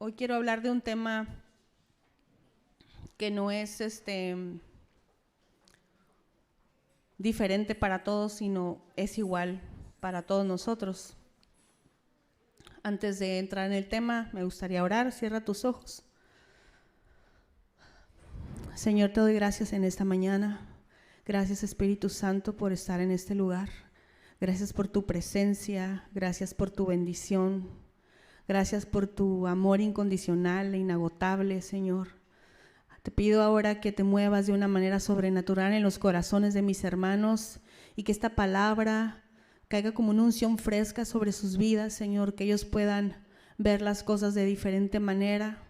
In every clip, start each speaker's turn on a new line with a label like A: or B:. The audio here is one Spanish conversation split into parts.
A: Hoy quiero hablar de un tema que no es diferente para todos, sino es igual para todos nosotros. Antes de entrar en el tema, me gustaría orar. Cierra tus ojos. Señor, te doy gracias en esta mañana. Gracias, Espíritu Santo, por estar en este lugar. Gracias por tu presencia, gracias por tu bendición, gracias por tu amor incondicional e inagotable, Señor. Te pido ahora que te muevas de una manera sobrenatural en los corazones de mis hermanos y que esta palabra caiga como una unción fresca sobre sus vidas, Señor, que ellos puedan ver las cosas de diferente manera,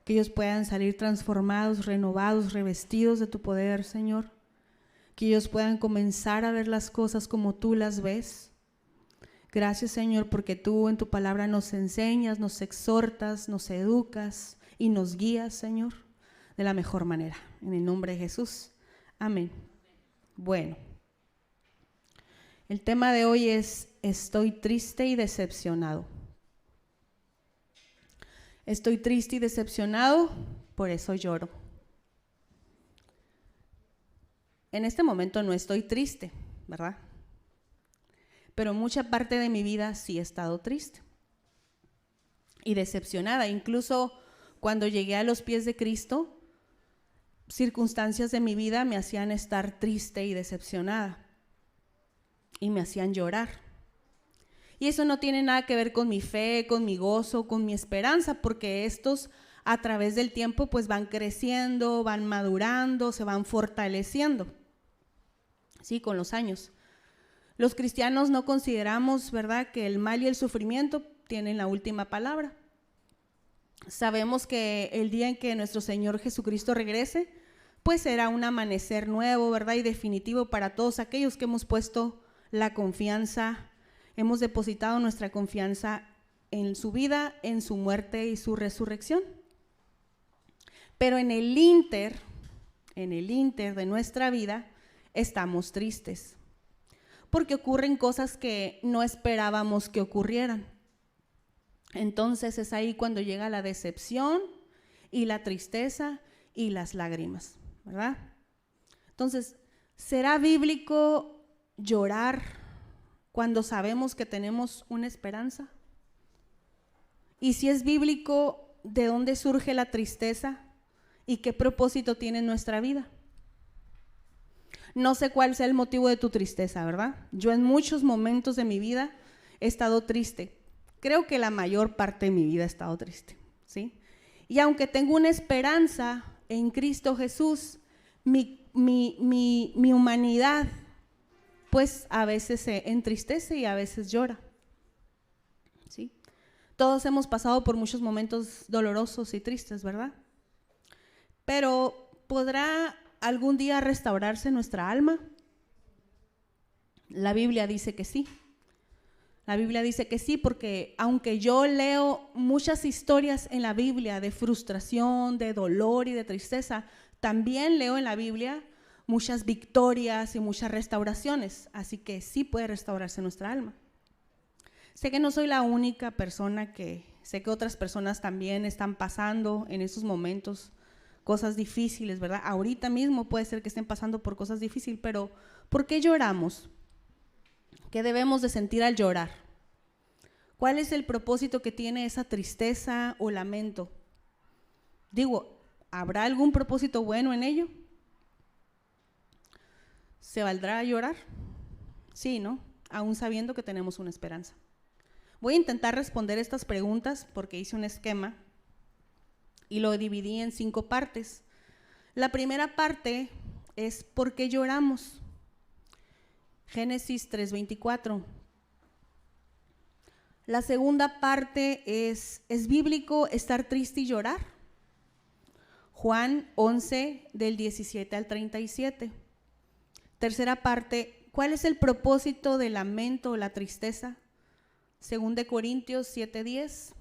A: que ellos puedan salir transformados, renovados, revestidos de tu poder, Señor. Que ellos puedan comenzar a ver las cosas como tú las ves. Gracias, Señor, porque tú en tu palabra nos enseñas, nos exhortas, nos educas y nos guías, Señor, de la mejor manera. En el nombre de Jesús. Amén. Bueno, el tema de hoy es: estoy triste y decepcionado. Estoy triste y decepcionado, por eso lloro. En este momento no estoy triste, ¿verdad? Pero mucha parte de mi vida sí he estado triste y decepcionada. Incluso cuando llegué a los pies de Cristo, circunstancias de mi vida me hacían estar triste y decepcionada y me hacían llorar. Y eso no tiene nada que ver con mi fe, con mi gozo, con mi esperanza, porque estos a través del tiempo pues van creciendo, van madurando, se van fortaleciendo. Sí, con los años. Los cristianos no consideramos, ¿verdad?, que el mal y el sufrimiento tienen la última palabra. Sabemos que el día en que nuestro Señor Jesucristo regrese, pues será un amanecer nuevo, ¿verdad?, y definitivo para todos aquellos que hemos puesto la confianza, hemos depositado nuestra confianza en su vida, en su muerte y su resurrección. Pero en el ínter de nuestra vida, estamos tristes, porque ocurren cosas que no esperábamos que ocurrieran. Entonces es ahí cuando llega la decepción y la tristeza y las lágrimas, ¿verdad? Entonces, ¿será bíblico llorar cuando sabemos que tenemos una esperanza? Y si es bíblico, ¿de dónde surge la tristeza y qué propósito tiene en nuestra vida? No sé cuál sea el motivo de tu tristeza, ¿verdad? Yo en muchos momentos de mi vida he estado triste. Creo que la mayor parte de mi vida he estado triste, ¿sí? Y aunque tengo una esperanza en Cristo Jesús, mi humanidad, pues a veces se entristece y a veces llora, ¿sí? Todos hemos pasado por muchos momentos dolorosos y tristes, ¿verdad? Pero ¿podrá algún día restaurarse nuestra alma? La Biblia dice que sí. La Biblia dice que sí, porque aunque yo leo muchas historias en la Biblia de frustración, de dolor y de tristeza, también leo en la Biblia muchas victorias y muchas restauraciones, así que sí puede restaurarse nuestra alma. Sé que no soy la única persona sé que otras personas también están pasando en esos momentos cosas difíciles, ¿verdad? Ahorita mismo puede ser que estén pasando por cosas difíciles, pero ¿por qué lloramos? ¿Qué debemos de sentir al llorar? ¿Cuál es el propósito que tiene esa tristeza o lamento? Digo, ¿habrá algún propósito bueno en ello? ¿Se valdrá llorar? Sí, ¿no? Aún sabiendo que tenemos una esperanza. Voy a intentar responder estas preguntas porque hice un esquema y lo dividí en 5 partes. La primera parte es ¿por qué lloramos? Génesis 3:24. La segunda parte ¿es bíblico estar triste y llorar? Juan 11, del 17 al 37. Tercera parte, ¿cuál es el propósito del lamento o la tristeza? 2 Corintios 7:10.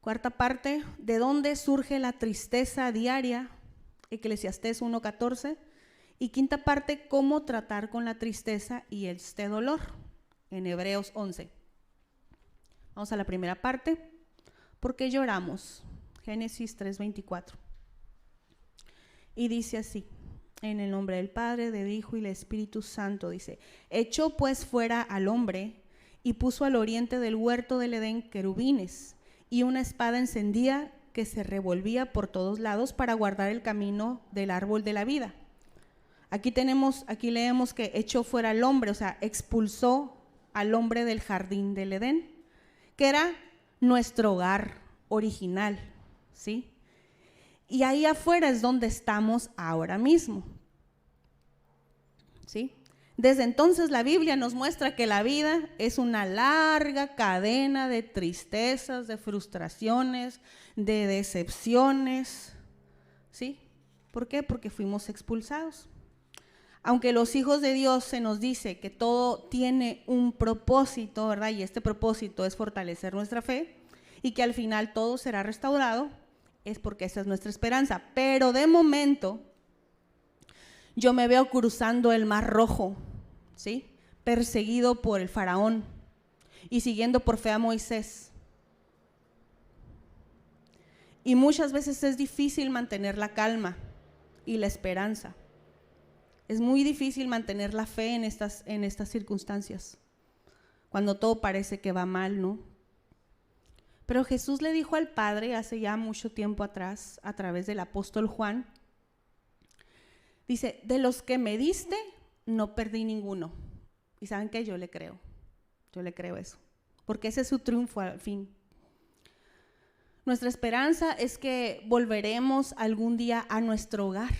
A: Cuarta parte, ¿de dónde surge la tristeza diaria? Eclesiastés 1:14. Y quinta parte, ¿cómo tratar con la tristeza y este dolor? En Hebreos 11. Vamos a la primera parte. ¿por qué lloramos? Génesis 3:24. Y dice así, en el nombre del Padre, del Hijo y del Espíritu Santo, dice: echó pues fuera al hombre y puso al oriente del huerto del Edén querubines y una espada encendida que se revolvía por todos lados para guardar el camino del árbol de la vida. Aquí leemos que echó fuera al hombre, o sea, expulsó al hombre del jardín del Edén, que era nuestro hogar original, ¿sí? Y ahí afuera es donde estamos ahora mismo, ¿sí? Desde entonces la Biblia nos muestra que la vida es una larga cadena de tristezas, de frustraciones, de decepciones, ¿sí? ¿Por qué? Porque fuimos expulsados. Aunque los hijos de Dios se nos dice que todo tiene un propósito, ¿verdad? Y este propósito es fortalecer nuestra fe y que al final todo será restaurado, es porque esa es nuestra esperanza. Pero de momento yo me veo cruzando el Mar Rojo, ¿sí? Perseguido por el faraón y siguiendo por fe a Moisés. Y muchas veces es difícil mantener la calma y la esperanza. Es muy difícil mantener la fe en estas circunstancias, cuando todo parece que va mal, ¿no? Pero Jesús le dijo al Padre hace ya mucho tiempo atrás, a través del apóstol Juan, dice: de los que me diste, no perdí ninguno. ¿Y saben qué? Yo le creo eso, porque ese es su triunfo al fin. Nuestra esperanza es que volveremos algún día a nuestro hogar,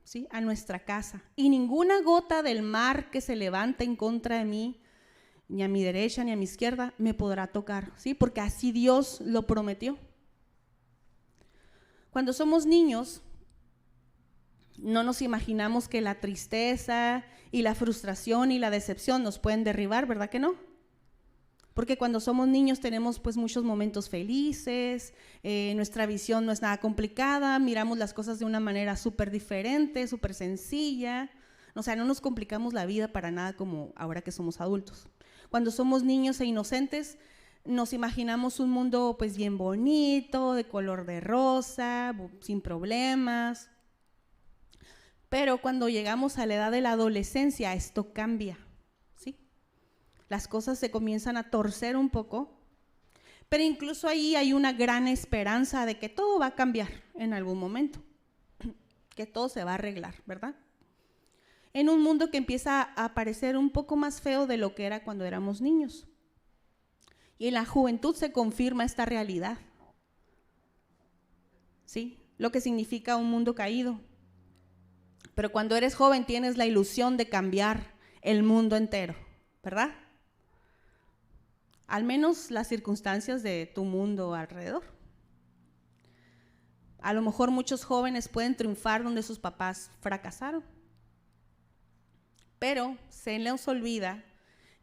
A: ¿sí? A nuestra casa, y ninguna gota del mar que se levante en contra de mí, ni a mi derecha ni a mi izquierda, me podrá tocar, ¿sí? Porque así Dios lo prometió. Cuando somos niños, no nos imaginamos que la tristeza y la frustración y la decepción nos pueden derribar, ¿verdad que no? Porque cuando somos niños tenemos pues muchos momentos felices, nuestra visión no es nada complicada, miramos las cosas de una manera súper diferente, súper sencilla, o sea, no nos complicamos la vida para nada como ahora que somos adultos. Cuando somos niños e inocentes, nos imaginamos un mundo pues bien bonito, de color de rosa, sin problemas. Pero cuando llegamos a la edad de la adolescencia, esto cambia, ¿sí? Las cosas se comienzan a torcer un poco, pero incluso ahí hay una gran esperanza de que todo va a cambiar en algún momento, que todo se va a arreglar, ¿verdad? En un mundo que empieza a parecer un poco más feo de lo que era cuando éramos niños. Y en la juventud se confirma esta realidad, ¿sí? Lo que significa un mundo caído. Pero cuando eres joven tienes la ilusión de cambiar el mundo entero, ¿verdad? Al menos las circunstancias de tu mundo alrededor. A lo mejor muchos jóvenes pueden triunfar donde sus papás fracasaron, pero se nos olvida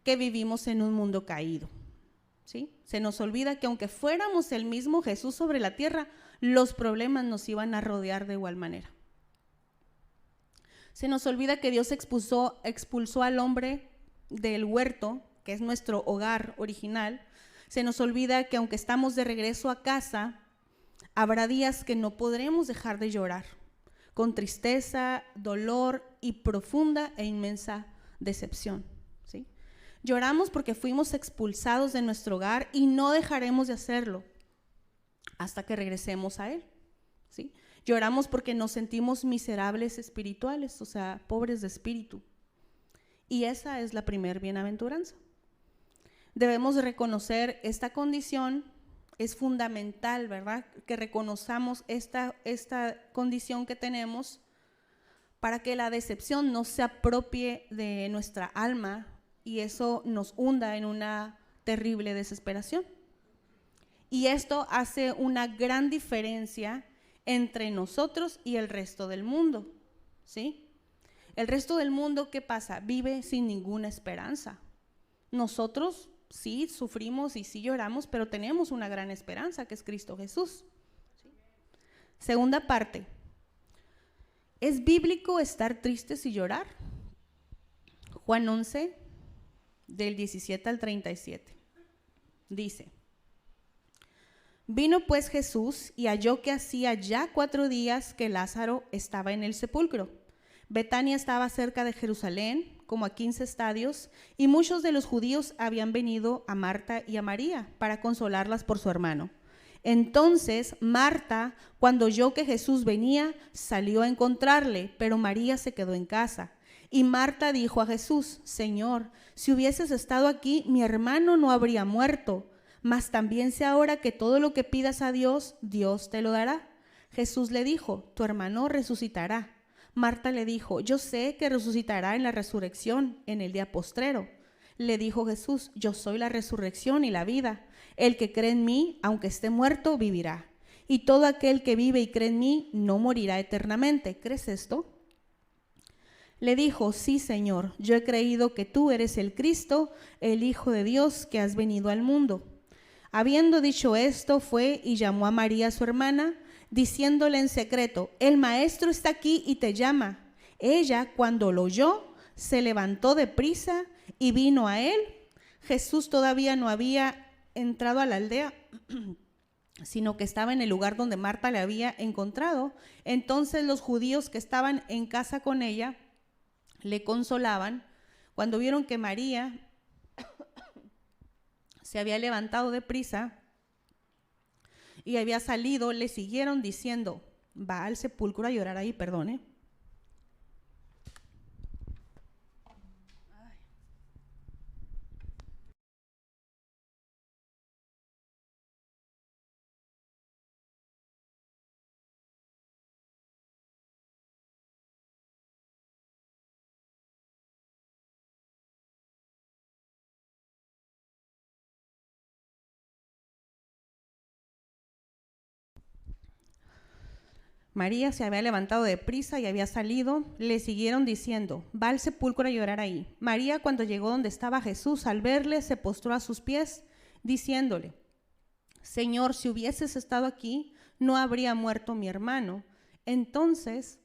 A: que vivimos en un mundo caído, ¿sí? Se nos olvida que aunque fuéramos el mismo Jesús sobre la tierra, los problemas nos iban a rodear de igual manera. Se nos olvida que Dios expulsó al hombre del huerto, que es nuestro hogar original. Se nos olvida que aunque estamos de regreso a casa, habrá días que no podremos dejar de llorar, con tristeza, dolor y profunda e inmensa decepción, ¿sí? Lloramos porque fuimos expulsados de nuestro hogar y no dejaremos de hacerlo hasta que regresemos a Él, ¿sí? Lloramos porque nos sentimos miserables espirituales, o sea, pobres de espíritu. Y esa es la primer bienaventuranza. Debemos reconocer esta condición, es fundamental, ¿verdad? Que reconozcamos esta condición que tenemos para que la decepción no se apropie de nuestra alma y eso nos hunda en una terrible desesperación. Y esto hace una gran diferencia entre nosotros y el resto del mundo, ¿sí? El resto del mundo, ¿qué pasa? Vive sin ninguna esperanza. Nosotros sí sufrimos y sí lloramos, pero tenemos una gran esperanza, que es Cristo Jesús, ¿sí? Segunda parte, ¿es bíblico estar tristes y llorar? Juan 11, del 17 al 37, dice: Vino pues Jesús y halló que hacía ya 4 días que Lázaro estaba en el sepulcro. Betania estaba cerca de Jerusalén, como a 15 estadios, y muchos de los judíos habían venido a Marta y a María para consolarlas por su hermano. Entonces Marta, cuando oyó que Jesús venía, salió a encontrarle, pero María se quedó en casa. Y Marta dijo a Jesús: Señor, si hubieses estado aquí, mi hermano no habría muerto. Mas también sé ahora que todo lo que pidas a Dios, Dios te lo dará. Jesús le dijo: tu hermano resucitará. Marta le dijo: yo sé que resucitará en la resurrección, en el día postrero. Le dijo Jesús: yo soy la resurrección y la vida. El que cree en mí, aunque esté muerto, vivirá. Y todo aquel que vive y cree en mí, no morirá eternamente. ¿Crees esto? Le dijo: sí, Señor, yo he creído que tú eres el Cristo, el Hijo de Dios, que has venido al mundo. Habiendo dicho esto, fue y llamó a María, su hermana, diciéndole en secreto: el maestro está aquí y te llama. Ella, cuando lo oyó, se levantó de prisa y vino a él. Jesús todavía no había entrado a la aldea, sino que estaba en el lugar donde Marta le había encontrado. Entonces los judíos que estaban en casa con ella le consolaban. Cuando vieron que María se había levantado de prisa y había salido, le siguieron diciendo: va al sepulcro a llorar ahí, perdone. María se había levantado de prisa y había salido, le siguieron diciendo: va al sepulcro a llorar ahí. María, cuando llegó donde estaba Jesús, al verle, se postró a sus pies, diciéndole: Señor, si hubieses estado aquí, no habría muerto mi hermano. Entonces,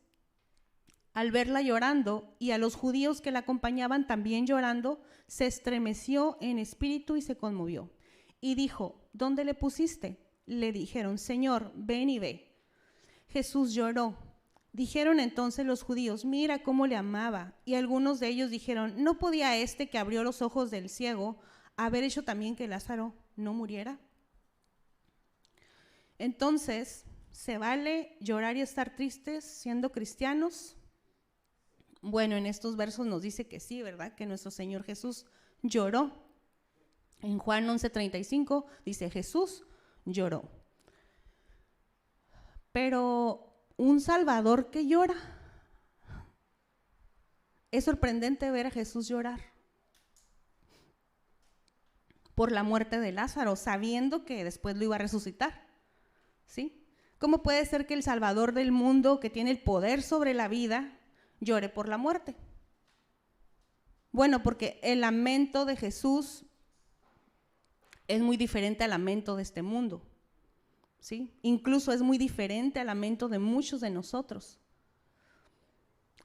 A: al verla llorando y a los judíos que la acompañaban también llorando, se estremeció en espíritu y se conmovió. Y dijo: ¿dónde le pusiste? Le dijeron: Señor, ven y ve. Jesús lloró. Dijeron entonces los judíos: mira cómo le amaba. Y algunos de ellos dijeron: ¿no podía este que abrió los ojos del ciego haber hecho también que Lázaro no muriera? Entonces, ¿se vale llorar y estar tristes siendo cristianos? Bueno, en estos versos nos dice que sí, ¿verdad? Que nuestro Señor Jesús lloró. En Juan 11:35 dice: Jesús lloró. Pero un Salvador que llora. Es sorprendente ver a Jesús llorar por la muerte de Lázaro, sabiendo que después lo iba a resucitar. ¿Sí? ¿Cómo puede ser que el Salvador del mundo, que tiene el poder sobre la vida, llore por la muerte? Bueno, porque el lamento de Jesús es muy diferente al lamento de este mundo. ¿Sí? Incluso es muy diferente al lamento de muchos de nosotros.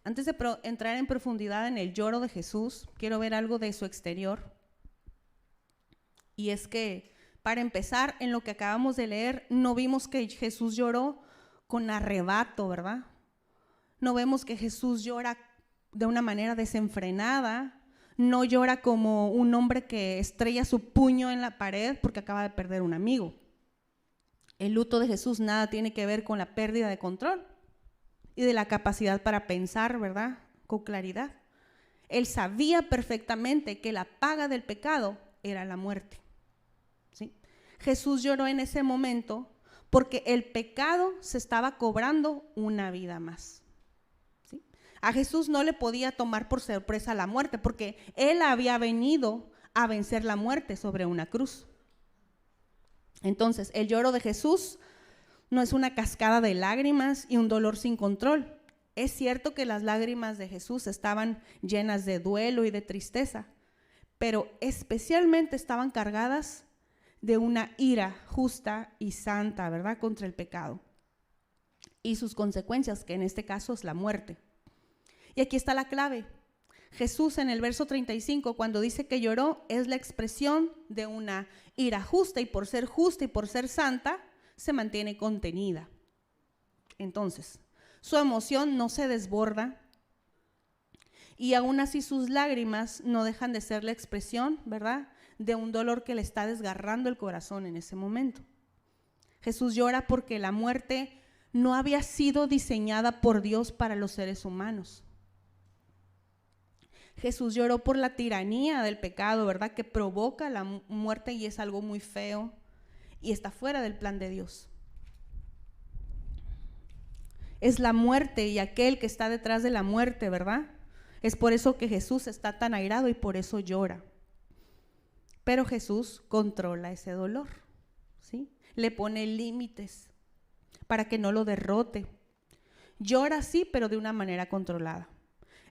A: Antes de entrar en profundidad en el lloro de Jesús, quiero ver algo de su exterior. Y es que, para empezar, en lo que acabamos de leer, no vimos que Jesús lloró con arrebato, ¿verdad? No vemos que Jesús llora de una manera desenfrenada, no llora como un hombre que estrella su puño en la pared porque acaba de perder un amigo. El luto de Jesús nada tiene que ver con la pérdida de control y de la capacidad para pensar, ¿verdad? Con claridad. Él sabía perfectamente que la paga del pecado era la muerte. ¿Sí? Jesús lloró en ese momento porque el pecado se estaba cobrando una vida más. ¿Sí? A Jesús no le podía tomar por sorpresa la muerte porque Él había venido a vencer la muerte sobre una cruz. Entonces, el lloro de Jesús no es una cascada de lágrimas y un dolor sin control. Es cierto que las lágrimas de Jesús estaban llenas de duelo y de tristeza, pero especialmente estaban cargadas de una ira justa y santa, ¿verdad?, contra el pecado y sus consecuencias, que en este caso es la muerte. Y aquí está la clave. Jesús en el verso 35, cuando dice que lloró, es la expresión de una ira justa, y por ser santa, se mantiene contenida. Entonces, su emoción no se desborda y aún así sus lágrimas no dejan de ser la expresión, ¿verdad?, de un dolor que le está desgarrando el corazón en ese momento. Jesús llora porque la muerte no había sido diseñada por Dios para los seres humanos. Jesús lloró por la tiranía del pecado, ¿verdad?, que provoca la muerte y es algo muy feo y está fuera del plan de Dios. Es la muerte y aquel que está detrás de la muerte, ¿verdad? Es por eso que Jesús está tan airado y por eso llora. Pero Jesús controla ese dolor, ¿sí? Le pone límites para que no lo derrote. Llora sí, pero de una manera controlada.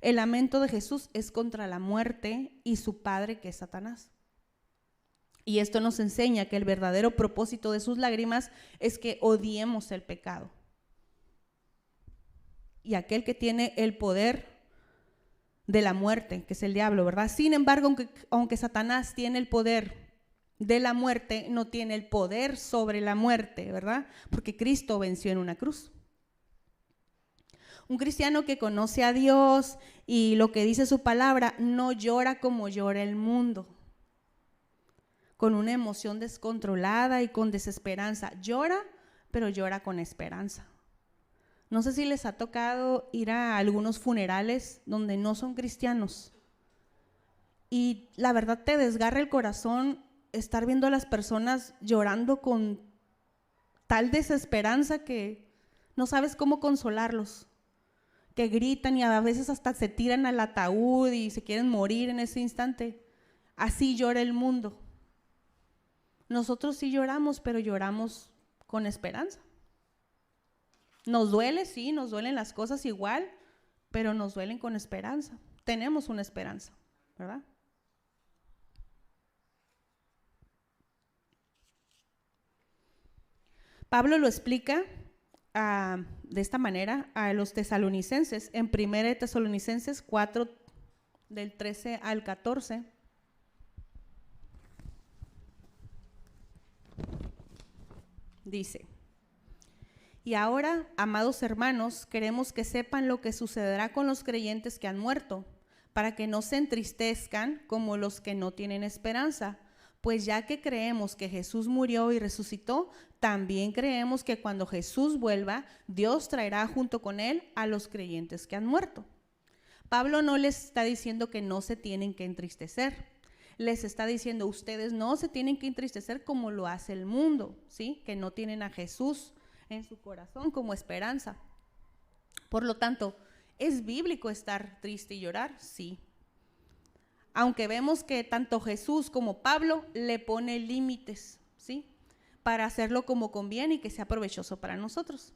A: El lamento de Jesús es contra la muerte y su padre, que es Satanás. Y esto nos enseña que el verdadero propósito de sus lágrimas es que odiemos el pecado. Y aquel que tiene el poder de la muerte, que es el diablo, ¿verdad? Sin embargo, aunque Satanás tiene el poder de la muerte, no tiene el poder sobre la muerte, ¿verdad? Porque Cristo venció en una cruz. Un cristiano que conoce a Dios y lo que dice su palabra no llora como llora el mundo, con una emoción descontrolada y con desesperanza. Llora, pero llora con esperanza. No sé si les ha tocado ir a algunos funerales donde no son cristianos y la verdad te desgarra el corazón estar viendo a las personas llorando con tal desesperanza que no sabes cómo consolarlos, que gritan y a veces hasta se tiran al ataúd y se quieren morir en ese instante. Así llora el mundo. Nosotros sí lloramos, pero lloramos con esperanza. Nos duele, sí, nos duelen las cosas igual, pero nos duelen con esperanza. Tenemos una esperanza, ¿verdad? Pablo lo explica de esta manera a los tesalonicenses en 1 Tesalonicenses 4, del 13 al 14. Dice: y ahora, amados hermanos, queremos que sepan lo que sucederá con los creyentes que han muerto, para que no se entristezcan como los que no tienen esperanza. Pues ya que creemos que Jesús murió y resucitó, también creemos que cuando Jesús vuelva, Dios traerá junto con él a los creyentes que han muerto. Pablo no les está diciendo que no se tienen que entristecer. Les está diciendo, ustedes no se tienen que entristecer como lo hace el mundo, ¿sí? Que no tienen a Jesús en su corazón como esperanza. Por lo tanto, ¿es bíblico estar triste y llorar? Sí. Aunque vemos que tanto Jesús como Pablo le pone límites, ¿sí?, para hacerlo como conviene y que sea provechoso para nosotros.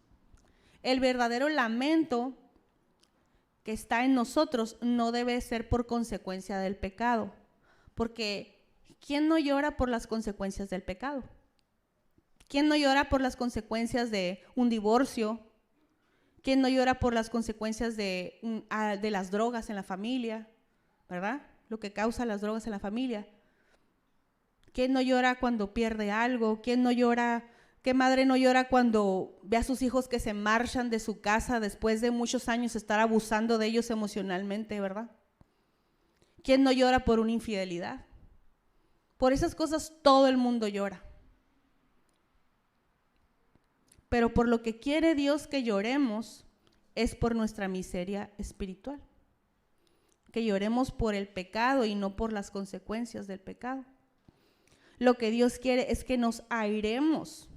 A: El verdadero lamento que está en nosotros no debe ser por consecuencia del pecado, porque ¿quién no llora por las consecuencias del pecado? ¿Quién no llora por las consecuencias de un divorcio? ¿Quién no llora por las consecuencias de las drogas en la familia? ¿Verdad? Lo que causa las drogas en la familia. ¿Quién no llora cuando pierde algo? ¿Quién no llora? ¿Qué madre no llora cuando ve a sus hijos que se marchan de su casa después de muchos años estar abusando de ellos emocionalmente, ¿verdad? ¿Quién no llora por una infidelidad? Por esas cosas todo el mundo llora. Pero por lo que quiere Dios que lloremos es por nuestra miseria espiritual. Que lloremos por el pecado y no por las consecuencias del pecado. Lo que Dios quiere es que nos airemos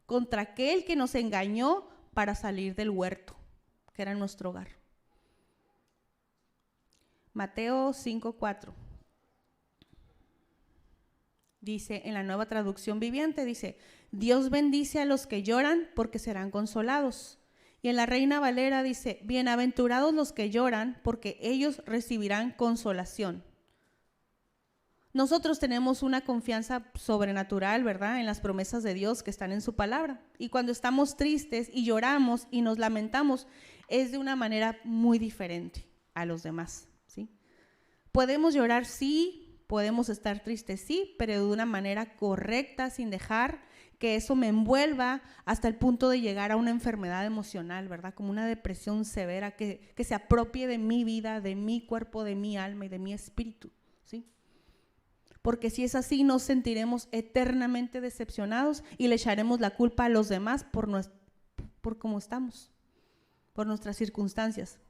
A: contra aquel que nos engañó para salir del huerto, que era nuestro hogar. Mateo 5:4. Dice en la Nueva Traducción Viviente, dice: Dios bendice a los que lloran porque serán consolados. Y en la Reina Valera dice: bienaventurados los que lloran porque ellos recibirán consolación. Nosotros tenemos una confianza sobrenatural, ¿verdad?, en las promesas de Dios que están en su palabra. Y cuando estamos tristes y lloramos y nos lamentamos, es de una manera muy diferente a los demás, ¿sí? Podemos llorar, sí, Podemos estar tristes, sí, pero de una manera correcta, sin dejar que eso me envuelva hasta el punto de llegar a una enfermedad emocional, ¿verdad? Como una depresión severa que se apropie de mi vida, de mi cuerpo, de mi alma y de mi espíritu, ¿sí? Porque si es así, nos sentiremos eternamente decepcionados y le echaremos la culpa a los demás por cómo estamos, por nuestras circunstancias.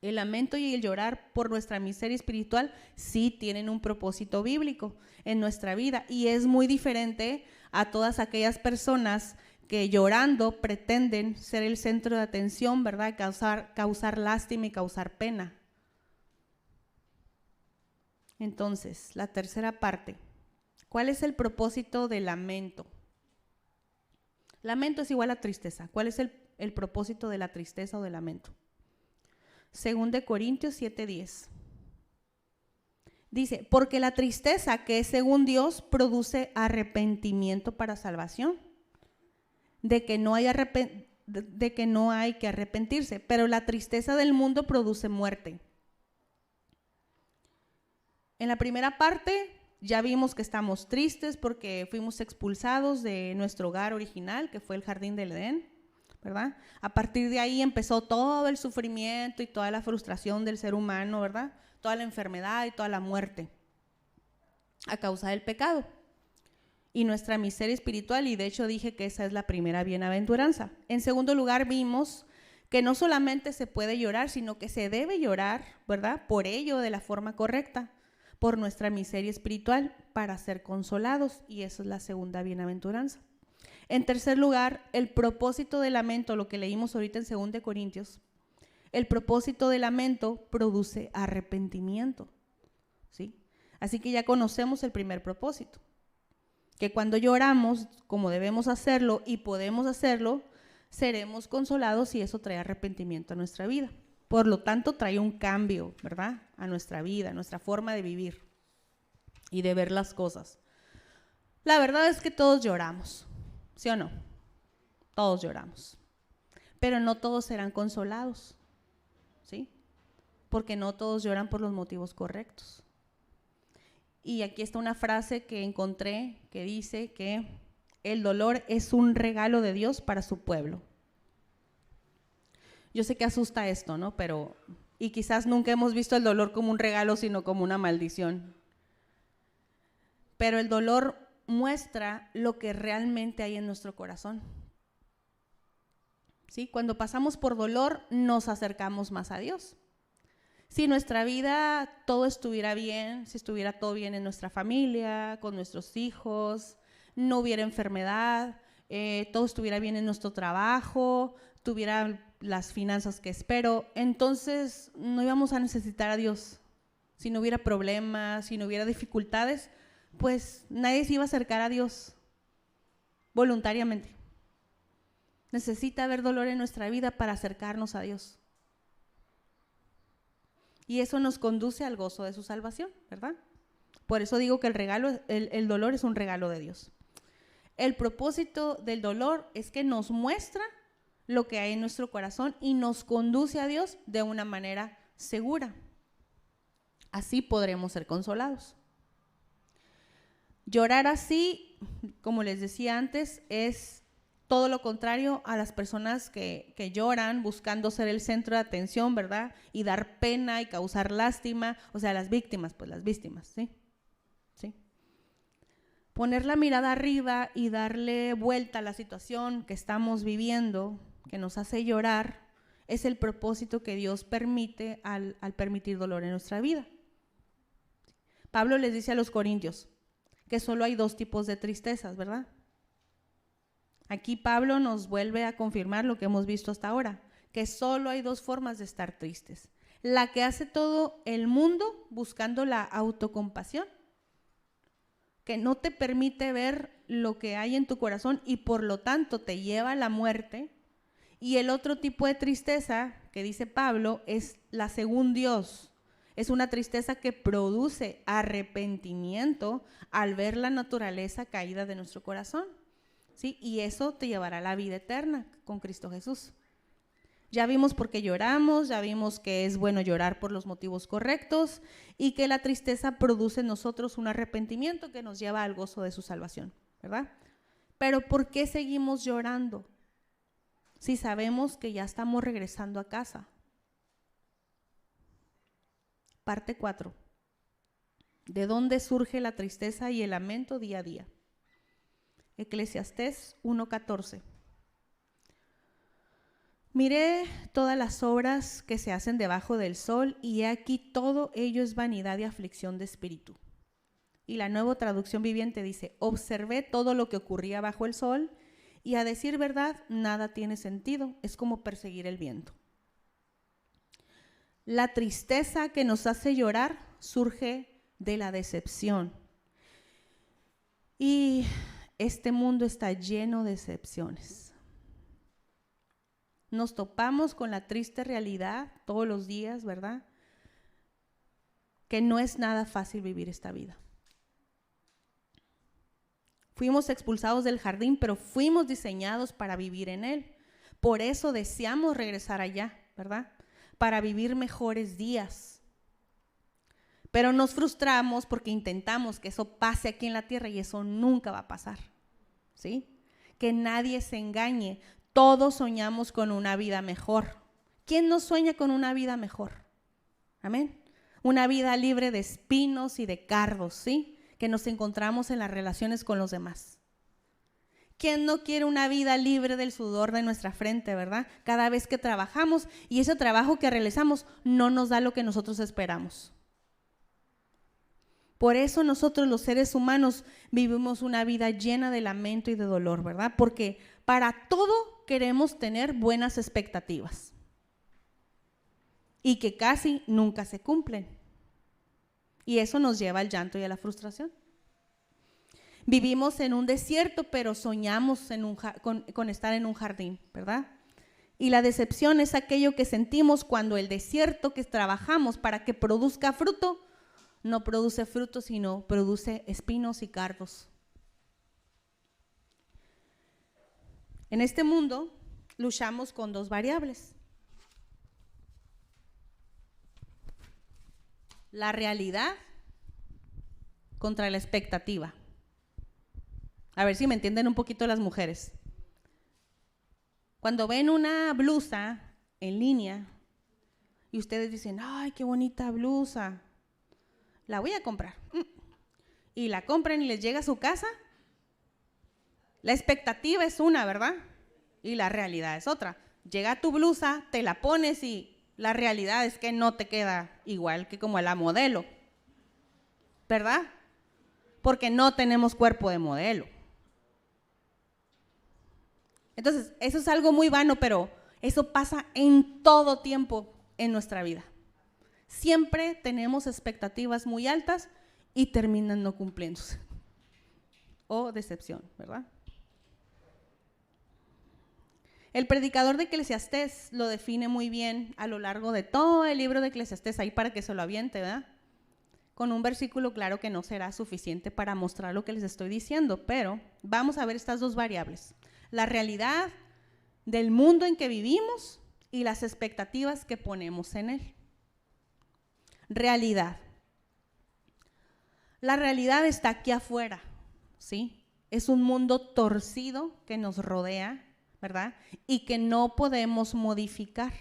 A: El lamento y el llorar por nuestra miseria espiritual sí tienen un propósito bíblico en nuestra vida y es muy diferente a todas aquellas personas que llorando pretenden ser el centro de atención, ¿verdad? Causar lástima y causar pena. Entonces, la tercera parte. ¿Cuál es el propósito del lamento? Lamento es igual a tristeza. ¿Cuál es el propósito de la tristeza o del lamento? 2 Corintios 7:10. Dice, porque la tristeza que es según Dios produce arrepentimiento para salvación, de que no hay que arrepentirse, pero la tristeza del mundo produce muerte. En la primera parte ya vimos que estamos tristes porque fuimos expulsados de nuestro hogar original, que fue el jardín del Edén, ¿verdad? A partir de ahí empezó todo el sufrimiento y toda la frustración del ser humano, ¿verdad? Toda la enfermedad y toda la muerte a causa del pecado y nuestra miseria espiritual, y de hecho dije que esa es la primera bienaventuranza. En segundo lugar vimos que no solamente se puede llorar, sino que se debe llorar, ¿verdad? Por ello, de la forma correcta, por nuestra miseria espiritual, para ser consolados, y eso es la segunda bienaventuranza. En tercer lugar, el propósito del lamento, lo que leímos ahorita en 2 Corintios, el propósito del lamento produce arrepentimiento, ¿sí? Así que ya conocemos el primer propósito, que cuando lloramos, como debemos hacerlo y podemos hacerlo, seremos consolados y eso trae arrepentimiento a nuestra vida. Por lo tanto, trae un cambio, ¿verdad? A nuestra vida, a nuestra forma de vivir y de ver las cosas. La verdad es que todos lloramos, ¿sí o no? Todos lloramos, pero no todos serán consolados, ¿sí? Porque no todos lloran por los motivos correctos. Y aquí está una frase que encontré que dice que el dolor es un regalo de Dios para su pueblo. Yo sé que asusta esto, ¿no? Y quizás nunca hemos visto el dolor como un regalo, sino como una maldición. Pero el dolor muestra lo que realmente hay en nuestro corazón. ¿Sí? Cuando pasamos por dolor, nos acercamos más a Dios. Si nuestra vida todo estuviera bien, si estuviera todo bien en nuestra familia, con nuestros hijos, no hubiera enfermedad, todo estuviera bien en nuestro trabajo, tuviera las finanzas que espero, entonces no íbamos a necesitar a Dios. Si no hubiera problemas, si no hubiera dificultades, pues nadie se iba a acercar a Dios voluntariamente. Necesita haber dolor en nuestra vida para acercarnos a Dios. Y eso nos conduce al gozo de su salvación, ¿verdad? Por eso digo que el dolor es un regalo de Dios. El propósito del dolor es que nos muestra lo que hay en nuestro corazón y nos conduce a Dios de una manera segura. Así podremos ser consolados. Llorar así, como les decía antes, es todo lo contrario a las personas que lloran buscando ser el centro de atención, ¿verdad? Y dar pena y causar lástima, o sea, las víctimas, ¿sí? ¿Sí? Poner la mirada arriba y darle vuelta a la situación que estamos viviendo, que nos hace llorar, es el propósito que Dios permite al permitir dolor en nuestra vida. Pablo les dice a los corintios que solo hay dos tipos de tristezas, ¿verdad? Aquí Pablo nos vuelve a confirmar lo que hemos visto hasta ahora, que solo hay dos formas de estar tristes. La que hace todo el mundo buscando la autocompasión, que no te permite ver lo que hay en tu corazón y por lo tanto te lleva a la muerte. Y el otro tipo de tristeza que dice Pablo es la según Dios. Es una tristeza que produce arrepentimiento al ver la naturaleza caída de nuestro corazón. ¿Sí? Y eso te llevará a la vida eterna con Cristo Jesús. Ya vimos por qué lloramos, ya vimos que es bueno llorar por los motivos correctos y que la tristeza produce en nosotros un arrepentimiento que nos lleva al gozo de su salvación, ¿verdad? Pero ¿por qué seguimos llorando si sabemos que ya estamos regresando a casa? Parte 4. ¿De dónde surge la tristeza y el lamento día a día? Eclesiastés 1:14. Miré todas las obras que se hacen debajo del sol, y he aquí todo ello es vanidad y aflicción de espíritu. Y la Nueva Traducción Viviente dice: observé todo lo que ocurría bajo el sol, y a decir verdad, nada tiene sentido, es como perseguir el viento. La tristeza que nos hace llorar surge de la decepción. Y este mundo está lleno de decepciones. Nos topamos con la triste realidad todos los días, ¿verdad? Que no es nada fácil vivir esta vida. Fuimos expulsados del jardín, pero fuimos diseñados para vivir en él. Por eso deseamos regresar allá, ¿verdad? Para vivir mejores días. Pero nos frustramos porque intentamos que eso pase aquí en la tierra y eso nunca va a pasar, ¿sí? Que nadie se engañe. Todos soñamos con una vida mejor. ¿Quién no sueña con una vida mejor? Amén. Una vida libre de espinos y de cardos, ¿sí? Que nos encontramos en las relaciones con los demás. ¿Quién no quiere una vida libre del sudor de nuestra frente, verdad? Cada vez que trabajamos y ese trabajo que realizamos no nos da lo que nosotros esperamos. Por eso nosotros los seres humanos vivimos una vida llena de lamento y de dolor, ¿verdad? Porque para todo queremos tener buenas expectativas y que casi nunca se cumplen. Y eso nos lleva al llanto y a la frustración. Vivimos en un desierto, pero soñamos con estar en un jardín, ¿verdad? Y la decepción es aquello que sentimos cuando el desierto que trabajamos para que produzca fruto, no produce fruto, sino produce espinos y cardos. En este mundo luchamos con dos variables: la realidad contra la expectativa. A ver si me entienden un poquito las mujeres. Cuando ven una blusa en línea y ustedes dicen: ¡ay, qué bonita blusa! La voy a comprar. Y la compran y les llega a su casa. La expectativa es una, ¿verdad? Y la realidad es otra. Llega tu blusa, te la pones y la realidad es que no te queda igual que como la modelo, ¿verdad? Porque no tenemos cuerpo de modelo. Entonces, eso es algo muy vano, pero eso pasa en todo tiempo en nuestra vida. Siempre tenemos expectativas muy altas y terminan no cumpliéndose. O decepción, ¿verdad? El predicador de Eclesiastés lo define muy bien a lo largo de todo el libro de Eclesiastés, ahí para que se lo aviente, ¿verdad? Con un versículo claro que no será suficiente para mostrar lo que les estoy diciendo, pero vamos a ver estas dos variables: la realidad del mundo en que vivimos y las expectativas que ponemos en él. Realidad. La realidad está aquí afuera, ¿sí? Es un mundo torcido que nos rodea, ¿verdad? Y que no podemos modificar.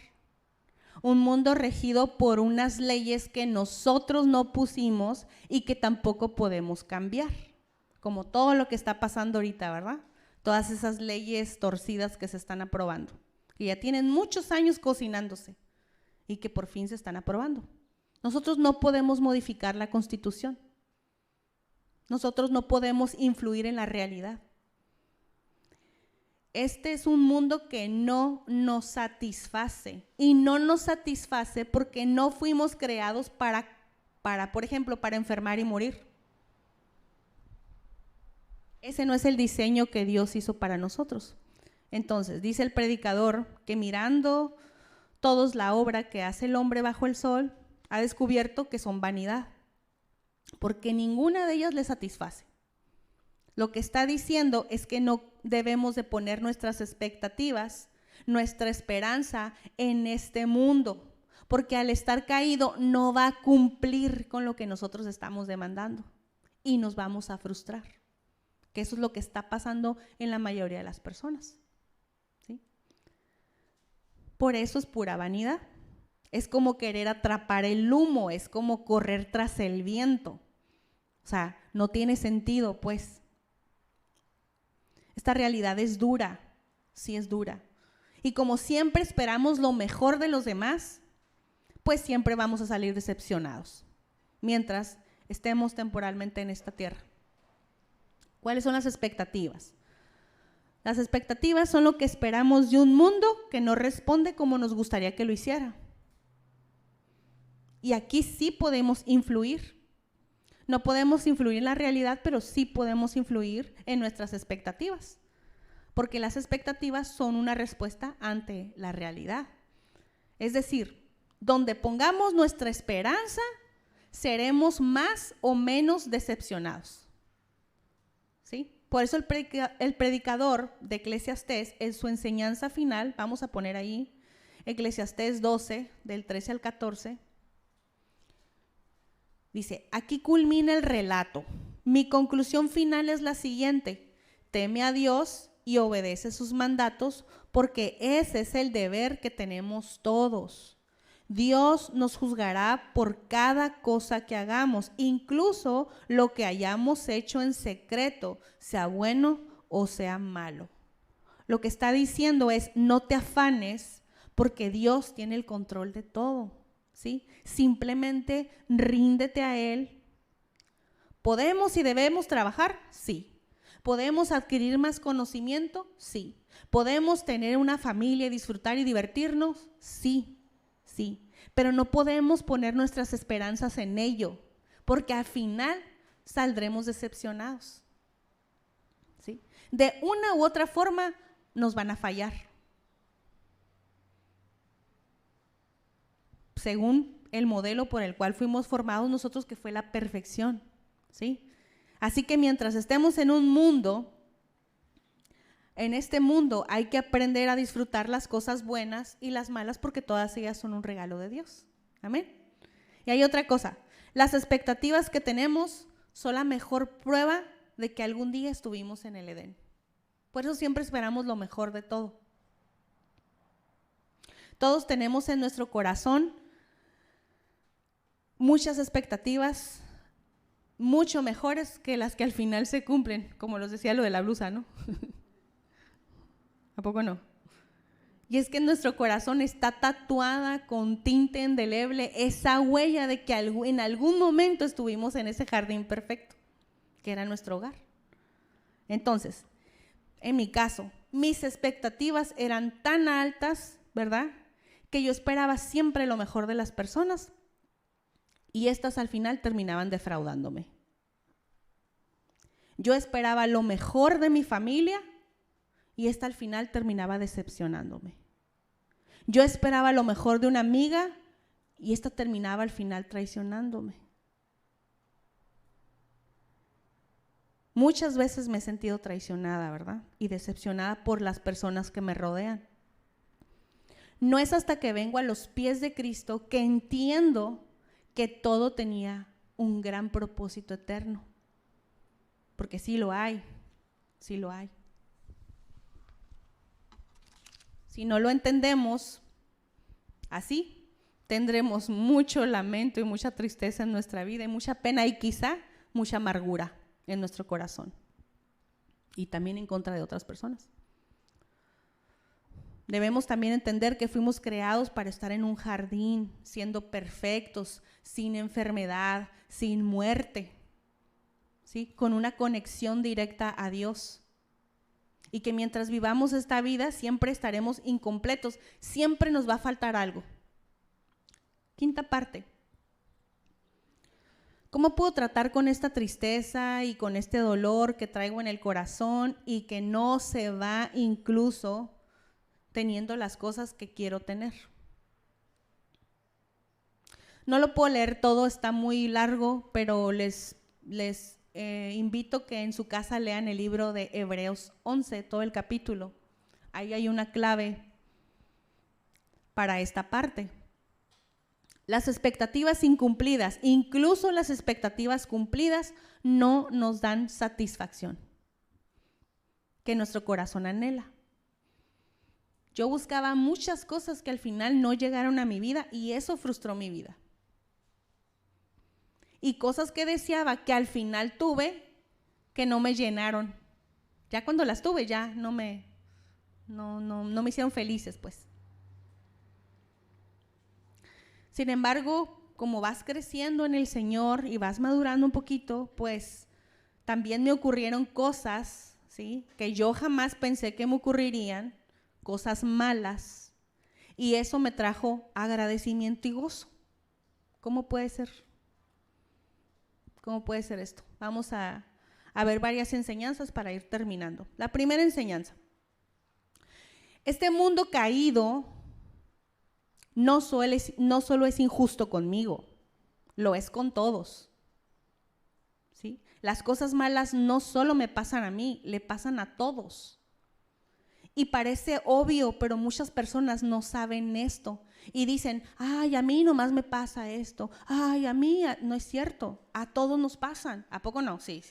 A: Un mundo regido por unas leyes que nosotros no pusimos y que tampoco podemos cambiar. Como todo lo que está pasando ahorita, ¿verdad? Todas esas leyes torcidas que se están aprobando, que ya tienen muchos años cocinándose y que por fin se están aprobando. Nosotros no podemos modificar la Constitución. Nosotros no podemos influir en la realidad. Este es un mundo que no nos satisface, y no nos satisface porque no fuimos creados para, por ejemplo, para enfermar y morir. Ese no es el diseño que Dios hizo para nosotros. Entonces, dice el predicador que mirando todos la obra que hace el hombre bajo el sol, ha descubierto que son vanidad, porque ninguna de ellas le satisface. Lo que está diciendo es que no debemos de poner nuestras expectativas nuestra esperanza en este mundo, porque al estar caído no va a cumplir con lo que nosotros estamos demandando y nos vamos a frustrar, que eso es lo que está pasando en la mayoría de las personas, ¿sí? Por eso es pura vanidad. Es como querer atrapar el humo, es como correr tras el viento. O sea, no tiene sentido, pues. Esta realidad es dura, sí es dura. Y como siempre esperamos lo mejor de los demás, pues siempre vamos a salir decepcionados, mientras estemos temporalmente en esta tierra. ¿Cuáles son las expectativas? Las expectativas son lo que esperamos de un mundo que no responde como nos gustaría que lo hiciera. Y aquí sí podemos influir. No podemos influir en la realidad, pero sí podemos influir en nuestras expectativas. Porque las expectativas son una respuesta ante la realidad. Es decir, donde pongamos nuestra esperanza, seremos más o menos decepcionados. ¿Sí? Por eso el predicador de Eclesiastés, en su enseñanza final, vamos a poner ahí, Eclesiastés 12, del 13 al 14, dice, aquí culmina el relato. Mi conclusión final es la siguiente: teme a Dios y obedece sus mandatos, porque ese es el deber que tenemos todos. Dios nos juzgará por cada cosa que hagamos, incluso lo que hayamos hecho en secreto, sea bueno o sea malo. Lo que está diciendo es, no te afanes, porque Dios tiene el control de todo, ¿sí? Simplemente ríndete a Él. ¿Podemos y debemos trabajar? Sí. ¿Podemos adquirir más conocimiento? Sí. ¿Podemos tener una familia y disfrutar y divertirnos? Sí, sí. Pero no podemos poner nuestras esperanzas en ello, porque al final saldremos decepcionados, ¿sí? De una u otra forma nos van a fallar, según el modelo por el cual fuimos formados nosotros, que fue la perfección, ¿sí? Así que mientras estemos en un mundo, en este mundo hay que aprender a disfrutar las cosas buenas y las malas, porque todas ellas son un regalo de Dios. Amén. Y hay otra cosa, las expectativas que tenemos son la mejor prueba de que algún día estuvimos en el Edén. Por eso siempre esperamos lo mejor de todo. Todos tenemos en nuestro corazón muchas expectativas mucho mejores que las que al final se cumplen, como los decía lo de la blusa, ¿no? ¿A poco no? Y es que en nuestro corazón está tatuada con tinta indeleble esa huella de que en algún momento estuvimos en ese jardín perfecto, que era nuestro hogar. Entonces, en mi caso, mis expectativas eran tan altas, ¿verdad?, que yo esperaba siempre lo mejor de las personas, y estas al final terminaban defraudándome. Yo esperaba lo mejor de mi familia y esta al final terminaba decepcionándome. Yo esperaba lo mejor de una amiga y esta terminaba al final traicionándome. Muchas veces me he sentido traicionada, ¿verdad? Y decepcionada por las personas que me rodean. No es hasta que vengo a los pies de Cristo que entiendo que todo tenía un gran propósito eterno. Porque sí lo hay, sí lo hay. Si no lo entendemos así, tendremos mucho lamento y mucha tristeza en nuestra vida y mucha pena y quizá mucha amargura en nuestro corazón y también en contra de otras personas. Debemos también entender que fuimos creados para estar en un jardín, siendo perfectos, sin enfermedad, sin muerte, ¿sí?, con una conexión directa a Dios. Y que mientras vivamos esta vida siempre estaremos incompletos, siempre nos va a faltar algo. Quinta parte. ¿Cómo puedo tratar con esta tristeza y con este dolor que traigo en el corazón y que no se va incluso teniendo las cosas que quiero tener? No lo puedo leer todo, está muy largo, pero les invito que en su casa lean el libro de Hebreos 11, todo el capítulo. Ahí hay una clave para esta parte. Las expectativas incumplidas, incluso las expectativas cumplidas, no nos dan satisfacción que nuestro corazón anhela. Yo buscaba muchas cosas que al final no llegaron a mi vida y eso frustró mi vida. Y cosas que deseaba que al final tuve que no me llenaron. Ya cuando las tuve ya no me hicieron felices, pues. Sin embargo, como vas creciendo en el Señor y vas madurando un poquito, pues también me ocurrieron cosas, ¿sí?, que yo jamás pensé que me ocurrirían, cosas malas, y eso me trajo agradecimiento y gozo. ¿Cómo puede ser? ¿Cómo puede ser esto? Vamos a ver varias enseñanzas para ir terminando. La primera enseñanza. Este mundo caído no solo es injusto conmigo, lo es con todos. ¿Sí? Las cosas malas no solo me pasan a mí, le pasan a todos. Y parece obvio, pero muchas personas no saben esto y dicen, ay, a mí nomás me pasa esto, ay, a mí, no es cierto, a todos nos pasan. ¿A poco no? Sí.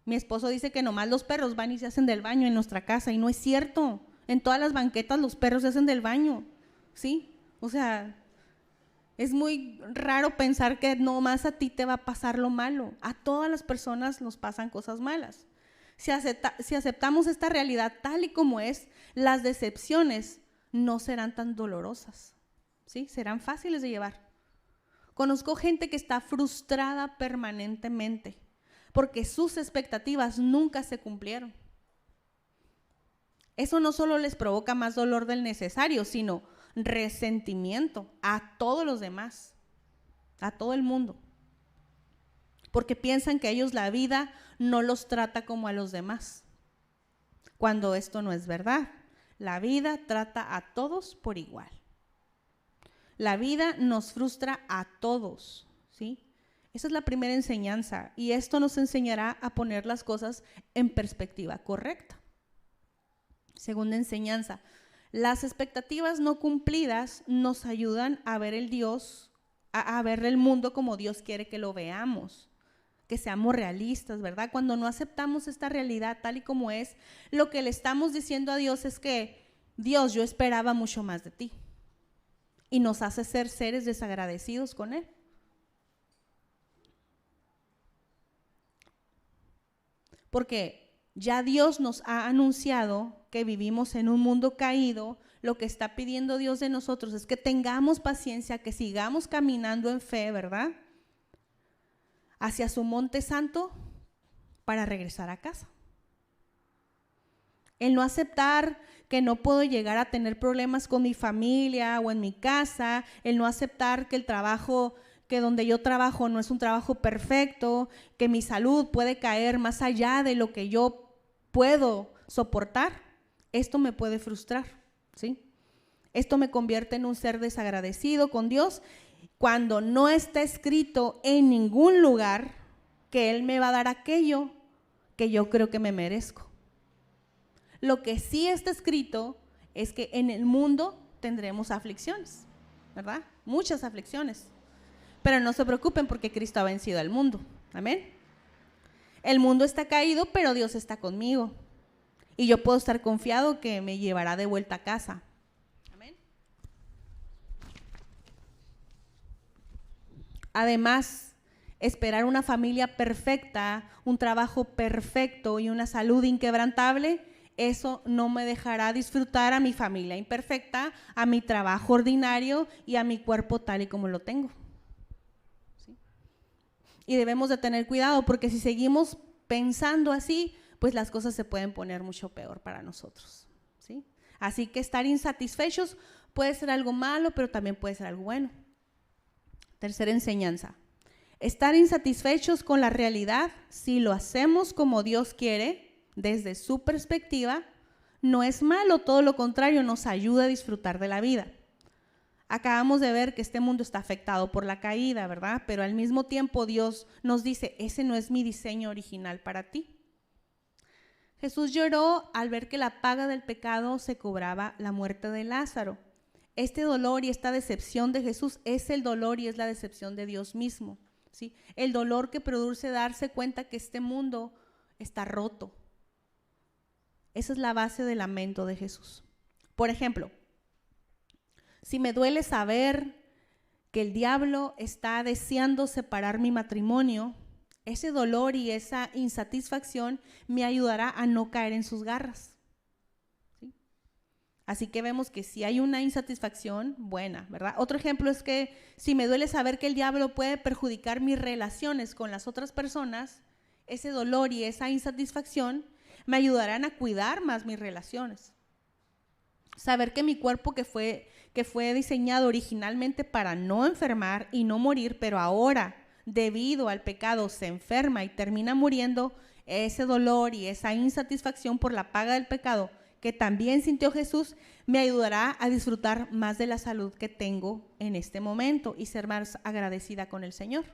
A: Mi esposo dice que nomás los perros van y se hacen del baño en nuestra casa y no es cierto. En todas las banquetas los perros se hacen del baño, ¿sí? O sea, es muy raro pensar que nomás a ti te va a pasar lo malo. A todas las personas nos pasan cosas malas. Si aceptamos esta realidad tal y como es, las decepciones no serán tan dolorosas, ¿sí? Serán fáciles de llevar. Conozco gente que está frustrada permanentemente porque sus expectativas nunca se cumplieron. Eso no solo les provoca más dolor del necesario, sino resentimiento a todos los demás, a todo el mundo. Porque piensan que a ellos la vida no los trata como a los demás, cuando esto no es verdad. La vida trata a todos por igual. La vida nos frustra a todos, ¿sí? Esa es la primera enseñanza y esto nos enseñará a poner las cosas en perspectiva correcta. Segunda enseñanza, las expectativas no cumplidas nos ayudan a ver a ver el mundo como Dios quiere que lo veamos. Que seamos realistas, ¿verdad? Cuando no aceptamos esta realidad tal y como es, lo que le estamos diciendo a Dios es que, Dios, yo esperaba mucho más de ti. Y nos hace ser seres desagradecidos con Él. Porque ya Dios nos ha anunciado que vivimos en un mundo caído. Lo que está pidiendo Dios de nosotros es que tengamos paciencia, que sigamos caminando en fe, ¿verdad?, hacia su monte santo para regresar a casa. El no aceptar que no puedo llegar a tener problemas con mi familia o en mi casa, el no aceptar que el trabajo, que donde yo trabajo no es un trabajo perfecto, que mi salud puede caer más allá de lo que yo puedo soportar, esto me puede frustrar, ¿sí? Esto me convierte en un ser desagradecido con Dios cuando no está escrito en ningún lugar que Él me va a dar aquello que yo creo que me merezco. Lo que sí está escrito es que en el mundo tendremos aflicciones, ¿verdad? Muchas aflicciones. Pero no se preocupen porque Cristo ha vencido al mundo. Amén. El mundo está caído, pero Dios está conmigo. Y yo puedo estar confiado que me llevará de vuelta a casa. Además, esperar una familia perfecta, un trabajo perfecto y una salud inquebrantable, eso no me dejará disfrutar a mi familia imperfecta, a mi trabajo ordinario y a mi cuerpo tal y como lo tengo. ¿Sí? Y debemos de tener cuidado porque si seguimos pensando así, pues las cosas se pueden poner mucho peor para nosotros. ¿Sí? Así que estar insatisfechos puede ser algo malo, pero también puede ser algo bueno. Tercera enseñanza, estar insatisfechos con la realidad, si lo hacemos como Dios quiere, desde su perspectiva, no es malo, todo lo contrario, nos ayuda a disfrutar de la vida. Acabamos de ver que este mundo está afectado por la caída, ¿verdad? Pero al mismo tiempo Dios nos dice, ese no es mi diseño original para ti. Jesús lloró al ver que la paga del pecado se cobraba la muerte de Lázaro. Este dolor y esta decepción de Jesús es el dolor y es la decepción de Dios mismo, ¿sí? El dolor que produce darse cuenta que este mundo está roto. Esa es la base del lamento de Jesús. Por ejemplo, si me duele saber que el diablo está deseando separar mi matrimonio, ese dolor y esa insatisfacción me ayudará a no caer en sus garras. ¿Sí? Así que vemos que si hay una insatisfacción buena, ¿verdad? Otro ejemplo es que si me duele saber que el diablo puede perjudicar mis relaciones con las otras personas, ese dolor y esa insatisfacción me ayudarán a cuidar más mis relaciones. Saber que mi cuerpo que fue diseñado originalmente para no enfermar y no morir, pero ahora debido al pecado se enferma y termina muriendo, ese dolor y esa insatisfacción por la paga del pecado que también sintió Jesús, me ayudará a disfrutar más de la salud que tengo en este momento y ser más agradecida con el Señor.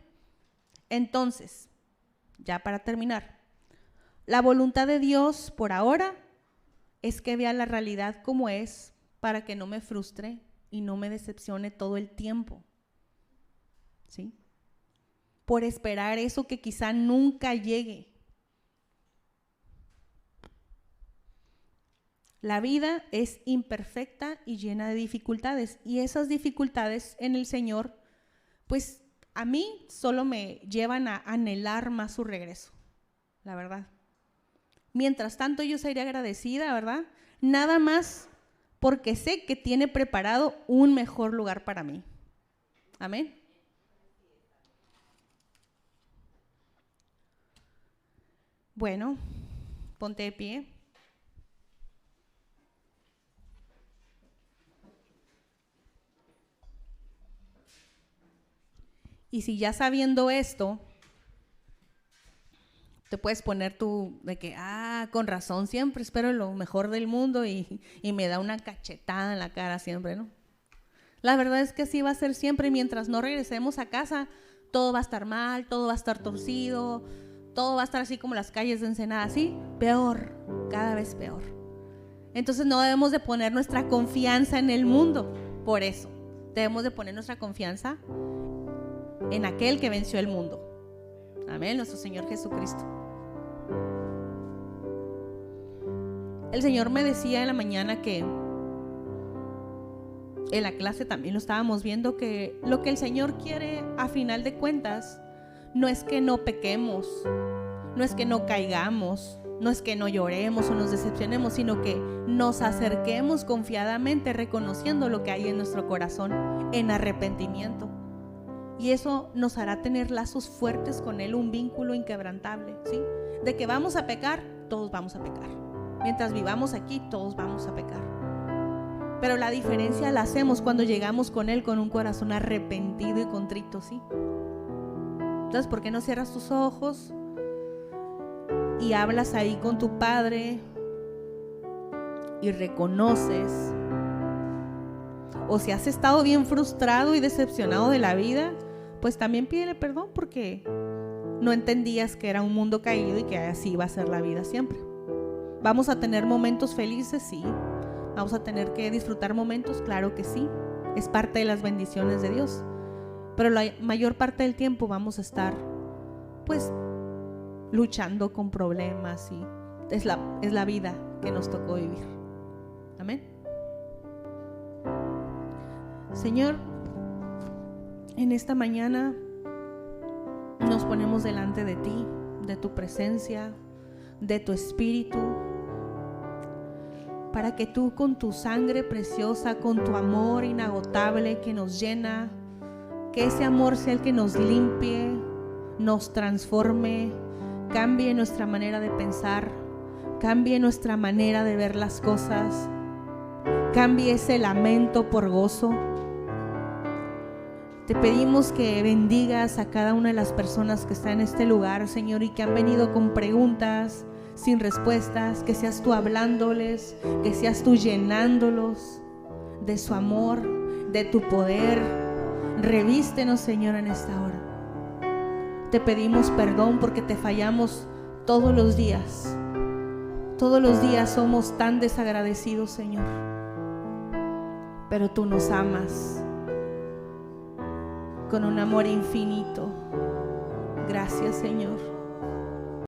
A: Entonces, ya para terminar, la voluntad de Dios por ahora es que vea la realidad como es para que no me frustre y no me decepcione todo el tiempo, ¿sí? Por esperar eso que quizá nunca llegue. La vida es imperfecta y llena de dificultades, y esas dificultades en el Señor, pues a mí solo me llevan a anhelar más su regreso, la verdad. Mientras tanto yo seré agradecida, ¿verdad? Nada más porque sé que tiene preparado un mejor lugar para mí. Amén. Bueno, ponte de pie. Y si ya sabiendo esto, te puedes poner tú de que, con razón, siempre espero lo mejor del mundo y me da una cachetada en la cara siempre, ¿no? La verdad es que así va a ser siempre. Mientras no regresemos a casa, todo va a estar mal, todo va a estar torcido, todo va a estar así como las calles de Ensenada, así, peor, cada vez peor. Entonces no debemos de poner nuestra confianza en el mundo, por eso debemos de poner nuestra confianza en aquel que venció el mundo. Amén, nuestro Señor Jesucristo. El Señor me decía en la mañana que en la clase también lo estábamos viendo, que lo que el Señor quiere a final de cuentas no es que no pequemos, no es que no caigamos, no es que no lloremos o nos decepcionemos, sino que nos acerquemos confiadamente reconociendo lo que hay en nuestro corazón en arrepentimiento. Y eso nos hará tener lazos fuertes con Él, un vínculo inquebrantable, ¿sí? De que vamos a pecar, todos vamos a pecar. Mientras vivamos aquí, todos vamos a pecar. Pero la diferencia la hacemos cuando llegamos con Él con un corazón arrepentido y contrito, ¿sí? Entonces, ¿por qué no cierras tus ojos y hablas ahí con tu Padre y reconoces? O si has estado bien frustrado y decepcionado de la vida, pues también pídele perdón porque no entendías que era un mundo caído y que así iba a ser la vida siempre. ¿Vamos a tener momentos felices? Sí. ¿Vamos a tener que disfrutar momentos? Claro que sí. Es parte de las bendiciones de Dios. Pero la mayor parte del tiempo vamos a estar, pues, luchando con problemas y es la vida que nos tocó vivir. Amén. Señor, en esta mañana nos ponemos delante de ti, de tu presencia, de tu espíritu, para que tú con tu sangre preciosa, con tu amor inagotable que nos llena, que ese amor sea el que nos limpie, nos transforme, cambie nuestra manera de pensar, cambie nuestra manera de ver las cosas, cambie ese lamento por gozo. Te pedimos que bendigas a cada una de las personas que están en este lugar, Señor, y que han venido con preguntas sin respuestas, que seas tú hablándoles, que seas tú llenándolos de su amor, de tu poder. Revístenos, Señor, en esta hora. Te pedimos perdón porque te fallamos todos los días. Todos los días somos tan desagradecidos, Señor. pero tú nos amas con un amor infinito. Gracias, Señor.